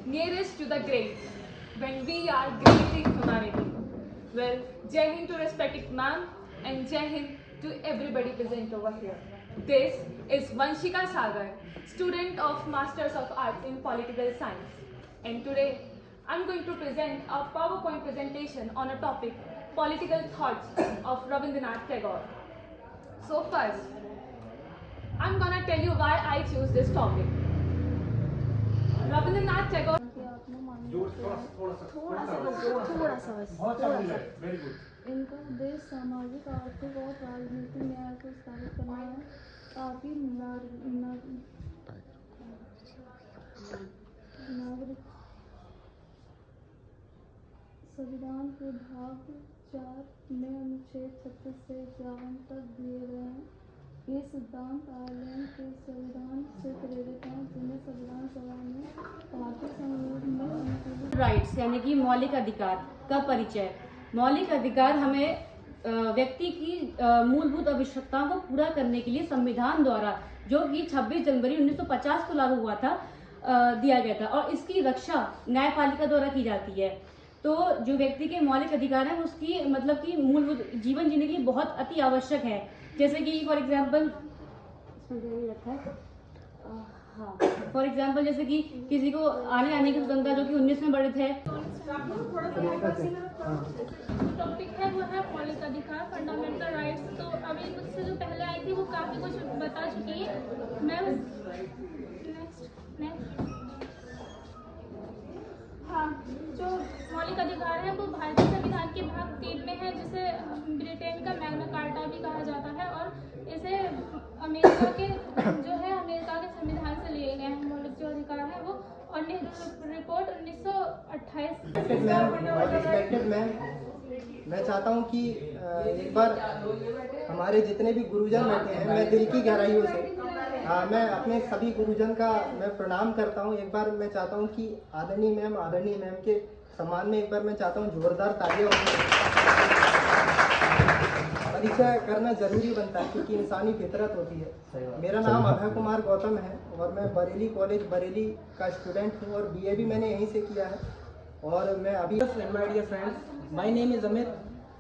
nearest to the great, when we are great in humanity. Well, Jai Hind to respected ma'am and Jai Hind to everybody present over here. This is Vanshika Sagar, student of Masters of Arts in Political Science. And today, I'm going to present a PowerPoint presentation on a topic, political thoughts of Rabindranath Tagore. So first, I'm gonna tell you why I choose this topic. Rabindranath Tagore. इनका उद्देश्य सामाजिक, आर्थिक और राजनीतिक न्याय को स्थापित करना है ताकि नागरिक संविधान के भाग 4 में अनुच्छेद 36 से 51 तक दिए गए हैं। ये सिद्धांत आयरलैंड के संविधान से प्रेरित हैं, जिन्हें संविधान सभा में भारतीय संविधान में अनुकूलित राइट्स यानी कि मौलिक अधिकार का परिचय। मौलिक अधिकार हमें व्यक्ति की मूलभूत आवश्यकताओं को पूरा करने के लिए संविधान द्वारा, जो कि 26 जनवरी 1950 को लागू हुआ था, दिया गया था और इसकी रक्षा न्यायपालिका द्वारा की जाती है। तो जो व्यक्ति के मौलिक अधिकार हैं उसकी मतलब कि मूलभूत जीवन जीने के लिए बहुत अति आवश्यक है। जैसे कि फॉर एग्जाम्पल फॉर एग्जाम्पल जैसे कि किसी को आने की स्वतंत्रता, जो कि 19 में बढ़ित है। टॉपिक है वो है मौलिक अधिकार, फंडामेंटल राइट्स। तो अभी मुझसे जो पहले आई थी वो काफ़ी कुछ बता चुकी है। मैं नेक्स्ट हाँ, जो मौलिक अधिकार है वो भारतीय संविधान के भाग 3 में है, जिसे ब्रिटेन का मैग्ना कार्टा भी कहा जाता है और इसे अमेरिका के संविधान से लिए गए हैं। मौलिक जो अधिकार है वो और रिपोर्ट 1928। मैं चाहता हूं कि एक बार हमारे जितने भी गुरुजन बैठे हैं, मैं दिल की गहराइयों से मैं अपने सभी गुरुजन का मैं प्रणाम करता हूं। एक बार मैं चाहता हूं कि आदरणीय मैम के सम्मान में एक बार मैं चाहता हूं जोरदार तालियां परिचय करना जरूरी बनता है, क्योंकि इंसानी फितरत होती है। मेरा नाम अभय कुमार गौतम है और मैं बरेली कॉलेज बरेली का स्टूडेंट हूँ और BA भी मैंने यहीं से किया है। और मैं अभी My dear friends, my name is Amit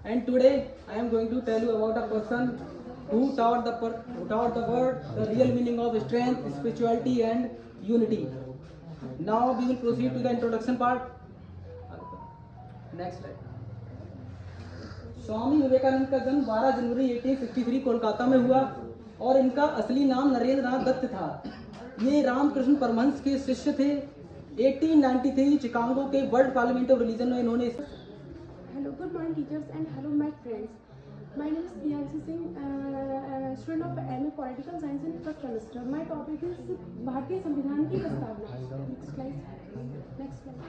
and today I am going to tell you about a person who taught the world the real meaning of strength, spirituality and unity. Now we will proceed to the introduction part. Next slide. Swami Vivekananda का जन्म 12 जनवरी 1863 कोलकाता में हुआ और इनका असली नाम नरेंद्र नाथ दत्त था। ये रामकृष्ण परमहंस के शिष्य थे। 1893 चिकागो के वर्ल्ड पार्लियामेंट ऑफ रिलीजन में इन्होंने Hello, good morning teachers and hello my friends. My name is Priyanshi Singh, student of MA Political Science in first semester. My topic is भारतीय संविधान की प्रस्तावना। Next slide.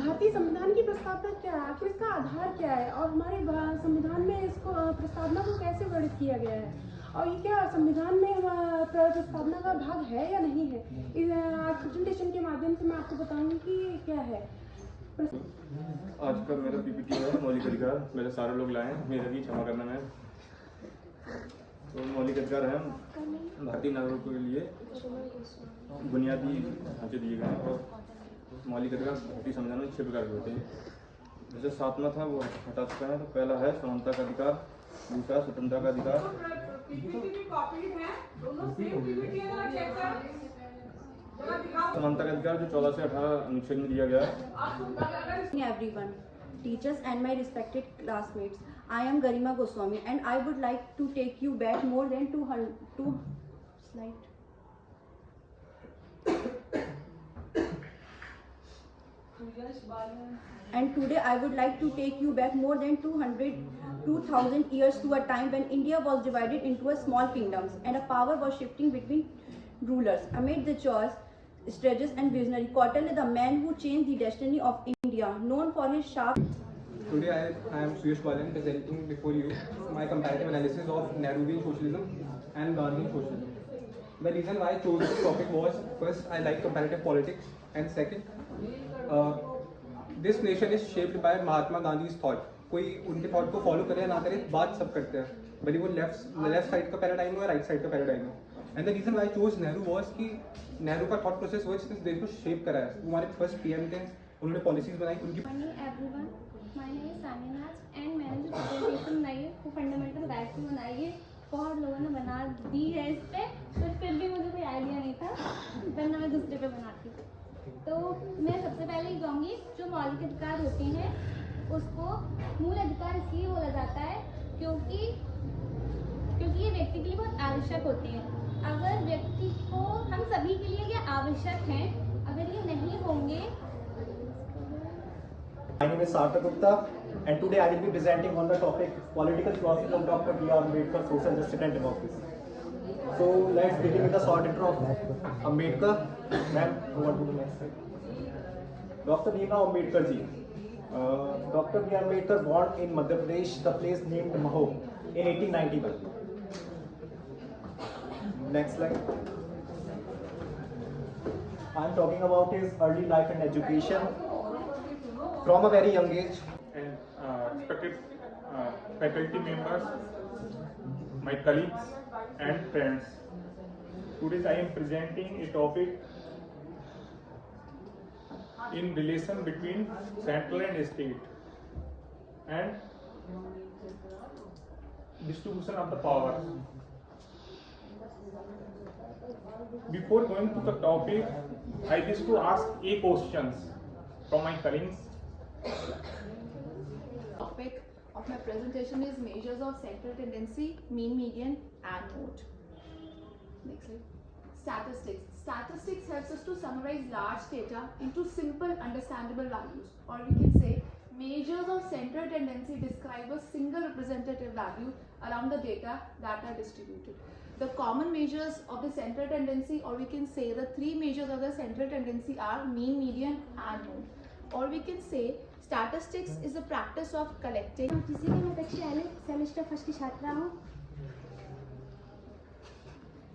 भारतीय संविधान की प्रस्तावना क्या है, आखिर इसका आधार क्या है और हमारे संविधान में इसको प्रस्तावना को कैसे वर्णित किया गया है और ये क्या संविधान में प्रस्तावना का भाग है या नहीं है। आज प्रेजेंटेशन के माध्यम से मैं आपको बताऊंगी कि क्या है। आज का मेरा PPT है मौलिक अधिकार। मेरे सारे लोग लाए हैं, मेरा भी क्षमा करना है। तो मौलिक अधिकार है भारतीय नागरिकों के लिए बुनियादी ढांचे दिए गए हैं और मौलिक अधिकार भारतीय संविधान में 6 प्रकार के होते हैं। जैसे 7वां था वो हटा चुका है। तो पहला है समानता का अधिकार, दूसरा स्वतंत्रता का अधिकार, समानता का अधिकार जो 14 से 18 अनुच्छेद में दिया गया है। Everyone, teachers and my respected classmates, I am Garima Goswami and I would like to take you back more than 200 slide. And today I would like to take you back more than 2,000 years to a time when India was divided into a small kingdoms and a power was shifting between rulers. Amid the choice, strategies and visionary, Kautilya, the man who changed the destiny of India, known for his sharp. Today I am Suyash Balan presenting before you my comparative analysis of Nehruvian socialism and Gandhian socialism. The reason why I chose this topic was, first, I like comparative politics, and second, this nation is shaped by Mahatma Gandhi's thought. कोई उनके thought को follow करे या ना करे, बात सब करते हैं। भले वो लेफ्ट साइड का पैराडाइम हो या राइट साइड का पैराडाइम हो. And the reason why I chose Nehru was कि नेहरू का थॉट प्रोसेस वो जिस देश को शेप करा है. वो हमारे फर्स्ट पीएम थे, उन्होंने पॉलिसीज बनाई, उनकी morning everyone, my name is Sania नाज एंड मैंने जो प्रेजेंटेशन बनाई है वो फंडामेंटल राइट्स पे बनाई है. बहुत लोगों ने बना दी है इस पे, तो फिर भी मुझे कोई आइडिया नहीं था, वरना मैं दूसरे पे बनाती. तो मैं सबसे पहले ये कहूँगी जो मौलिक अधिकार होते हैं उसको मूल अधिकार इसलिए बोला जाता है क्योंकि ये व्यक्ति के लिए बहुत आवश्यक होते हैं. अगर व्यक्ति को, हम सभी के लिए ये आवश्यक हैं, अगर ये नहीं होंगे. My name is Sarthak Gupta and today I will be presenting on the topic Political Philosophy of Dr. B.R. Ambedkar, Social Justice and Democracy. So let's begin with the short intro of Ambedkar. Ma'am, over to the next slide. Dr. B.R. Ambedkar ji. Dr. B.R. Ambedkar born in Madhya Pradesh, the place named Maho in 1891. Next slide. I am talking about his early life and education. From a very young age, and respected faculty members, my colleagues and friends. Today I am presenting a topic in relation between central and state and distribution of the powers. Before going to the topic, I wish to ask a questions from my colleagues. Topic of my presentation is measures of central tendency, mean, median and mode. Next slide. Statistics. Statistics helps us to summarize large data into simple understandable values, or we can say measures of central tendency describe a single representative value around the data that are distributed. The common measures of the central tendency, or we can say the three measures of the central tendency are mean, median and mode. Or we can say statistics is the practice of collecting. किसी की मैं कक्षा semester first की छात्रा हूँ.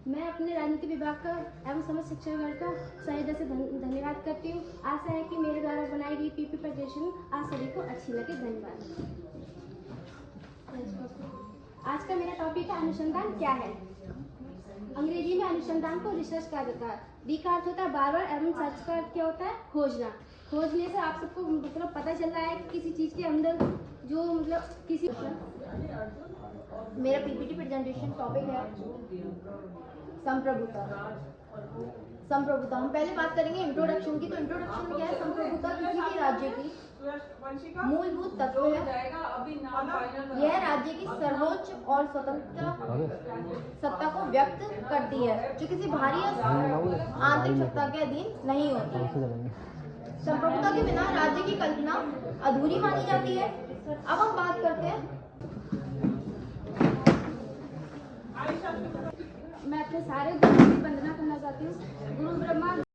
मैं अपने राजनीति विभाग का एवं समाज शिक्षा विभाग का सहायता से धन्यवाद करती हूँ. आशा है कि मेरे द्वारा बनाई गई पीपी प्रेजेंटेशन आप सभी को अच्छी लगे. धन्यवाद. आज का मेरा टॉपिक है अनुसंधान क्या है. अंग्रेजी में अनुसंधान को रिसर्च कहा जाता है. डी का अर्थ होता है बार बार एवं सर्च का अर्थ क्या होता है खोजना. खोजने से आप सबको मतलब पता चल रहा है कि किसी चीज़ के अंदर जो मतलब किसी. मेरा पीपीटी प्रेजेंटेशन टॉपिक है संप्रभुता. संप्रभुता हम पहले बात करेंगे इंट्रोडक्शन की. तो इंट्रोडक्शन में क्या है, संप्रभुता किसी भी राज्य की मूलभूत तत्व है. यह राज्य की सर्वोच्च और स्वतंत्र सत्ता को व्यक्त करती है जो किसी बाहरी आंतरिक सत्ता के अधीन नहीं होती. संप्रभुता के बिना राज्य की कल्पना अधूरी मानी जाती है. अब हम बात करते हैं. मैं अपने सारे गुरुओं की वंदना करना चाहती हूँ. गुरु ब्रह्मा